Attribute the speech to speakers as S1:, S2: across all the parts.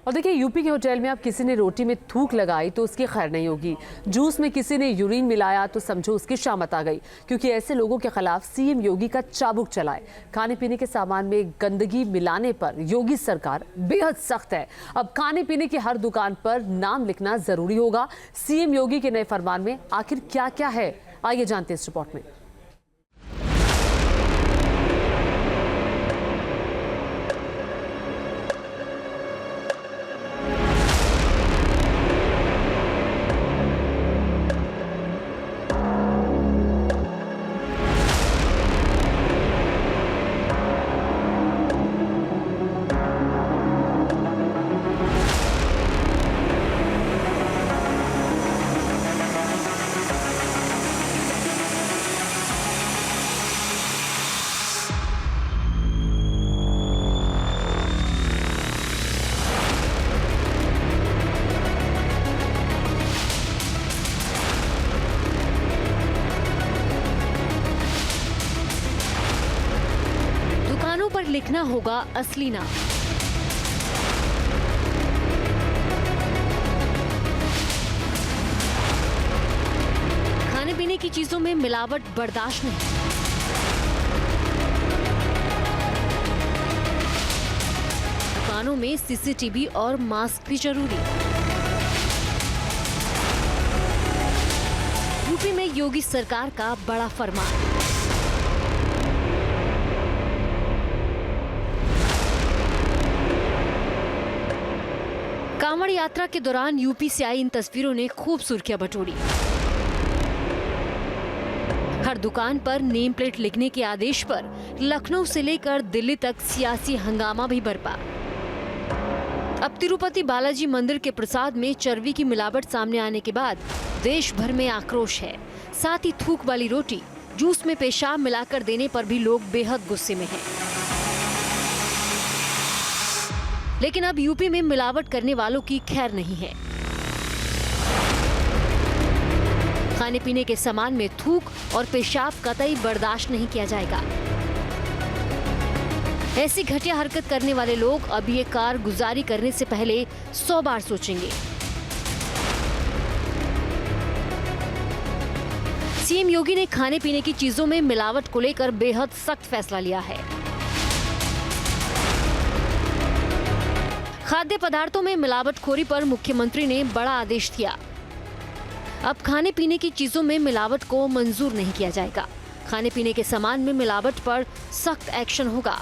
S1: और देखिए, यूपी के होटल में अब किसी ने रोटी में थूक लगाई तो उसकी खैर नहीं होगी। जूस में किसी ने यूरिन मिलाया तो समझो उसकी शामत आ गई, क्योंकि ऐसे लोगों के खिलाफ सीएम योगी का चाबुक चला है। खाने पीने के सामान में गंदगी मिलाने पर योगी सरकार बेहद सख्त है। अब खाने पीने की हर दुकान पर नाम लिखना जरूरी होगा। सीएम योगी के नए फरमान में आखिर क्या क्या है, आइए जानते हैं इस रिपोर्ट में। पर लिखना होगा असली नाम। खाने पीने की चीजों में मिलावट बर्दाश्त नहीं। दुकानों में सीसीटीवी और मास्क भी जरूरी। यूपी में योगी सरकार का बड़ा फरमान। कांवड़ यात्रा के दौरान यूपी से आई इन तस्वीरों ने खूब सुर्खियां बटोरी। हर दुकान पर नेम प्लेट लिखने के आदेश पर लखनऊ से लेकर दिल्ली तक सियासी हंगामा भी बरपा। अब तिरुपति बालाजी मंदिर के प्रसाद में चर्बी की मिलावट सामने आने के बाद देश भर में आक्रोश है। साथ ही थूक वाली रोटी, जूस में पेशाब मिलाकर देने पर भी लोग बेहद गुस्से में हैं। लेकिन अब यूपी में मिलावट करने वालों की खैर नहीं है। खाने पीने के सामान में थूक और पेशाब कतई बर्दाश्त नहीं किया जाएगा। ऐसी घटिया हरकत करने वाले लोग अब ये कारगुजारी करने से पहले 100 बार सोचेंगे। सीएम योगी ने खाने पीने की चीजों में मिलावट को लेकर बेहद सख्त फैसला लिया है। खाद्य पदार्थों में मिलावटखोरी पर मुख्यमंत्री ने बड़ा आदेश दिया। अब खाने पीने की चीजों में मिलावट को मंजूर नहीं किया जाएगा। खाने पीने के सामान में मिलावट पर सख्त एक्शन होगा।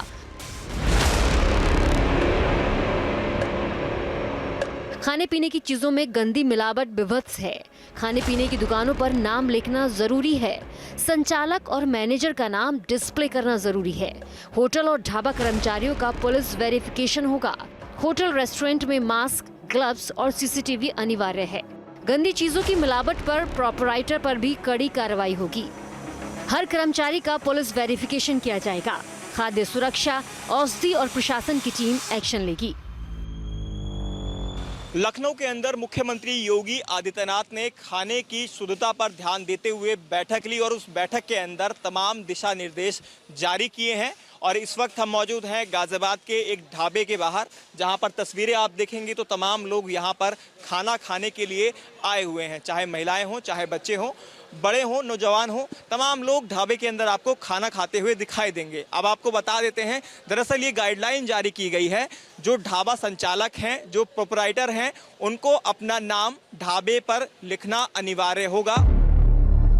S1: खाने पीने की चीजों में गंदी मिलावट विभत्स है। खाने पीने की दुकानों पर नाम लिखना जरूरी है। संचालक और मैनेजर का नाम डिस्प्ले करना जरूरी है। होटल और ढाबा कर्मचारियों का पुलिस वेरिफिकेशन होगा। होटल रेस्टोरेंट में मास्क, ग्लव्स और सीसीटीवी अनिवार्य है। गंदी चीजों की मिलावट पर प्रोपराइटर पर भी कड़ी कार्रवाई होगी। हर कर्मचारी का पुलिस वेरिफिकेशन किया जाएगा। खाद्य सुरक्षा, औषधि और प्रशासन की टीम एक्शन लेगी।
S2: लखनऊ के अंदर मुख्यमंत्री योगी आदित्यनाथ ने खाने की शुद्धता पर ध्यान देते हुए बैठक ली और उस बैठक के अंदर तमाम दिशा निर्देश जारी किए हैं। और इस वक्त हम मौजूद हैं गाजियाबाद के एक ढाबे के बाहर, जहां पर तस्वीरें आप देखेंगे तो तमाम लोग यहां पर खाना खाने के लिए आए हुए हैं। चाहे महिलाएं हों, चाहे बच्चे हों, बड़े हों, नौजवान हों, तमाम लोग ढाबे के अंदर आपको खाना खाते हुए दिखाई देंगे। अब आपको बता देते हैं, दरअसल ये गाइडलाइन जारी की गई है। जो ढाबा संचालक हैं, जो प्रोपराइटर हैं, उनको अपना नाम ढाबे पर लिखना अनिवार्य होगा।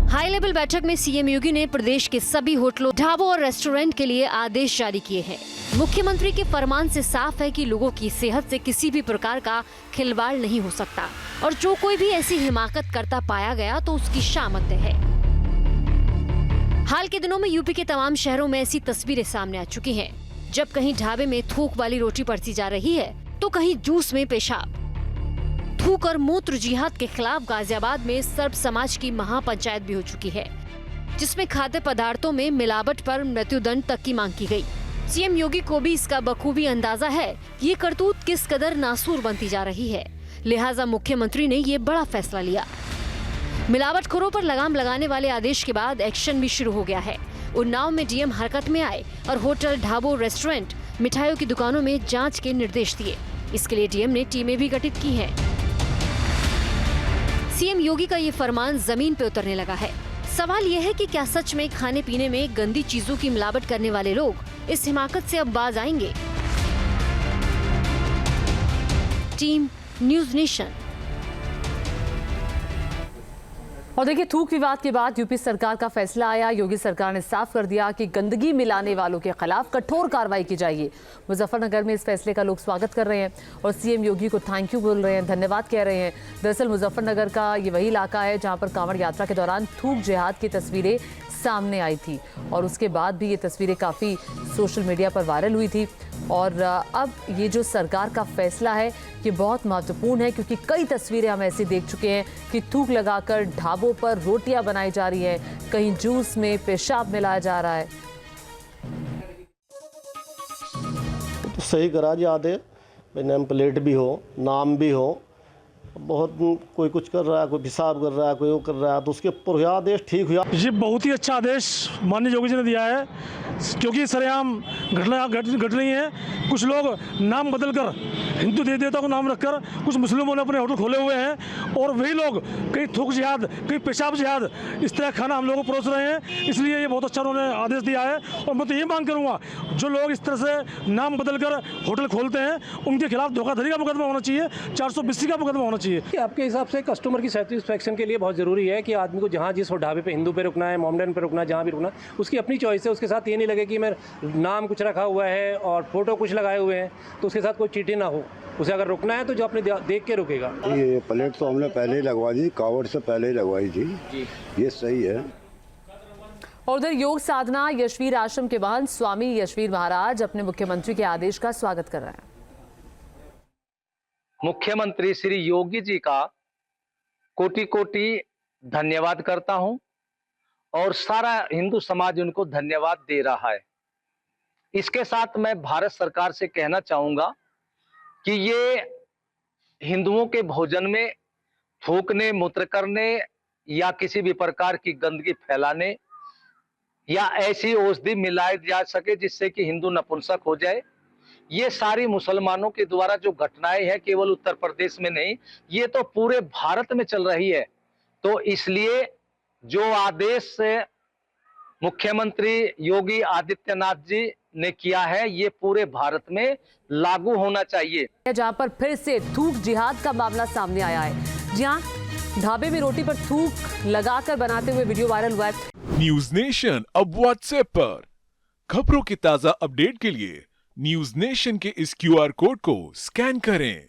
S1: हाई लेवल बैठक में सीएम योगी ने प्रदेश के सभी होटलों, ढाबों और रेस्टोरेंट के लिए आदेश जारी किए हैं। मुख्यमंत्री के फरमान से साफ है कि लोगों की सेहत से किसी भी प्रकार का खिलवाड़ नहीं हो सकता और जो कोई भी ऐसी हिमाकत करता पाया गया तो उसकी शामत है। हाल के दिनों में यूपी के तमाम शहरों में ऐसी तस्वीरें सामने आ चुकी हैं, जब कहीं ढाबे में थूक वाली रोटी परोसी जा रही है तो कहीं जूस में पेशाब। थूक और मूत्र जिहाद के खिलाफ गाजियाबाद में सर्व समाज की महापंचायत भी हो चुकी है, जिसमें खाद्य पदार्थों में मिलावट पर मृत्युदंड तक की मांग की गई। सीएम योगी को भी इसका बखूबी अंदाजा है ये करतूत किस कदर नासूर बनती जा रही है, लिहाजा मुख्यमंत्री ने ये बड़ा फैसला लिया। मिलावटखोरों पर लगाम लगाने वाले आदेश के बाद एक्शन भी शुरू हो गया है। उन्नाव में डीएम हरकत में आए और होटल, ढाबों, रेस्टोरेंट, मिठाइयों की दुकानों में जांच के निर्देश दिए। इसके लिए डीएम ने टीमें भी गठित की हैं। सीएम योगी का ये फरमान जमीन पे उतरने लगा है। सवाल यह है कि क्या सच में खाने पीने में गंदी चीजों की मिलावट करने वाले लोग इस हिमाकत से अब बाज आएंगे? Team news nation.
S3: और देखिए, थूक विवाद के बाद यूपी सरकार का फैसला आया। योगी सरकार ने साफ कर दिया कि गंदगी मिलाने वालों के खिलाफ कठोर कार्रवाई की जाएगी। मुजफ्फरनगर में इस फैसले का लोग स्वागत कर रहे हैं और सीएम योगी को थैंक यू बोल रहे हैं, धन्यवाद कह रहे हैं। दरअसल मुजफ्फरनगर का ये वही इलाका है जहां पर कांवड़ यात्रा के दौरान थूक जिहाद की तस्वीरें सामने आई थी और उसके बाद भी ये तस्वीरें काफ़ी सोशल मीडिया पर वायरल हुई थी। और अब ये जो सरकार का फैसला है ये बहुत महत्वपूर्ण है, क्योंकि कई तस्वीरें हम ऐसी देख चुके हैं कि थूक लगाकर ढाबों पर रोटियां बनाई जा रही हैं, कहीं जूस में पेशाब मिलाया जा रहा है।
S4: तो सही करा जाते, नेम प्लेट भी हो, नाम भी हो। बहुत कोई कुछ कर रहा है, कोई पेशाब कर रहा है, कोई वो कर रहा है, तो उसके ऊपर यह आदेश ठीक हुआ।
S5: ये बहुत ही अच्छा आदेश माननीय योगी जी ने दिया है, क्योंकि सरेआम घटना घट रही है। कुछ लोग नाम बदलकर हिंदू देवी देवता को नाम रखकर कुछ मुस्लिमों ने अपने होटल खोले हुए हैं और वही लोग कहीं थूक जिहाद, कहीं पेशाब जिहाद, इस तरह खाना हम लोगों को परोस रहे हैं। इसलिए ये बहुत अच्छा उन्होंने आदेश दिया है और मैं तो ये मांग करूँगा, जो लोग इस तरह से नाम बदलकर होटल खोलते हैं उनके खिलाफ धोखाधड़ी का मुकदमा होना चाहिए, 420 का मुकदमा होना चाहिए।
S6: कि आपके हिसाब से कस्टमर की सेटिस्फैक्शन के लिए बहुत ज़रूरी है कि आदमी को जहाँ जिस ढाबे पे, हिंदू पे रुकना है, मोमडन पे रुकना है, जहाँ भी रुकना है उसकी अपनी चॉइस है। उसके साथ ये नहीं लगे कि मैं नाम कुछ रखा हुआ है और फोटो कुछ लगाए हुए हैं तो उसके साथ कोई चीटी ना हो। उसे अगर रुकना है तो जो अपने देख के रुकेगा।
S7: ये प्लेट तो हमने पहले ही लगवा दी, कावड़ से पहले ही लगवाई थी, ये सही है।
S3: और उधर योग साधना यशवीर आश्रम के महंत स्वामी यशवीर महाराज अपने मुख्यमंत्री के आदेश का स्वागत कर रहे हैं।
S8: मुख्यमंत्री श्री योगी जी का कोटि कोटि धन्यवाद करता हूं और सारा हिंदू समाज उनको धन्यवाद दे रहा है। इसके साथ मैं भारत सरकार से कहना चाहूंगा कि ये हिंदुओं के भोजन में थूकने, मूत्र करने या किसी भी प्रकार की गंदगी फैलाने या ऐसी औषधि मिलाई जा सके जिससे कि हिंदू नपुंसक हो जाए, ये सारी मुसलमानों के द्वारा जो घटनाएं हैं केवल उत्तर प्रदेश में नहीं, ये तो पूरे भारत में चल रही है। तो इसलिए जो आदेश मुख्यमंत्री योगी आदित्यनाथ जी ने किया है ये पूरे भारत में लागू होना चाहिए।
S3: जहां पर फिर से थूक जिहाद का मामला सामने आया है, जहां ढाबे में रोटी पर थूक लगाकर बनाते हुए वीडियो वायरल हुआ है।
S9: न्यूज नेशन अब व्हाट्सएप पर खबरों की ताजा अपडेट के लिए न्यूज नेशन के इस QR कोड को स्कैन करें।